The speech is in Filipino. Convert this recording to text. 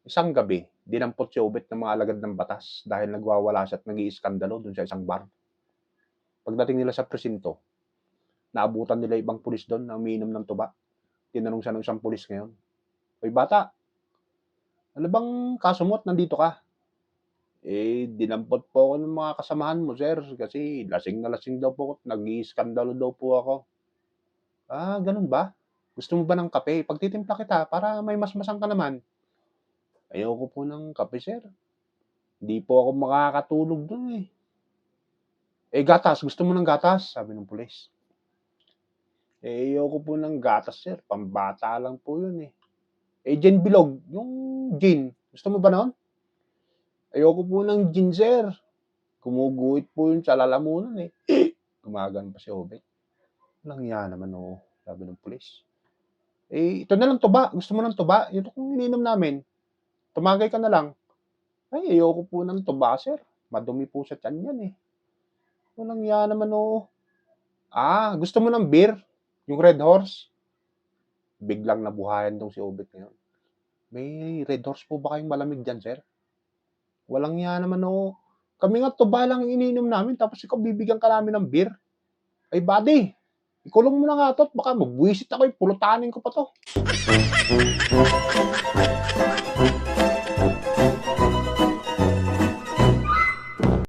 Isang gabi, dinampot si Obet ng mga alagad ng batas dahil nagwawala siya at nag-iiskandalo dun sa isang bar. Pagdating nila sa presinto, naabutan nila ibang pulis doon na umiinom ng tuba. Tinanong siya ng isang pulis ngayon, "Hoy bata, ano bang kaso mo at nandito ka?" Dinampot po ako ng mga kasamahan mo sir, kasi lasing na lasing daw po ako at nag-iiskandalo daw po ako. Ganun ba? Gusto mo ba ng kape? Pagtitimpla kita para may masmasan ka naman. Ayoko po ng kape sir. Hindi po ako makakatulog dun eh. Gatas, gusto mo ng gatas? Sabi ng pulis. Ayoko po ng gatas sir, pambata lang po yun eh. Gin bilog, yung gin, gusto mo ba nun? Ayoko po ng gin sir. Gumuguhit po yun sa lalamunan eh. Gumagan pa si Obet. Walang hiya naman oo, sabi ng pulis. Ito na lang tuba, gusto mo ng tuba? Ito kung ininom namin. Tumagay ka na lang. Ayoko po ng tuba sir. Madumi po sa tiyan yan eh. Walang hiya naman oo. Gusto mo ng beer? Yung Red Horse? Biglang nabuhayan tong si Obet ngayon. May Red Horse po ba kayong malamig dyan, sir? Walang hiya naman oo. Kami nga tuba lang iniinom namin tapos ikaw bibigyan ka namin ng beer. Buddy, ikulong mo na nga to at baka mabwisit ako, pulutanin ko pa to.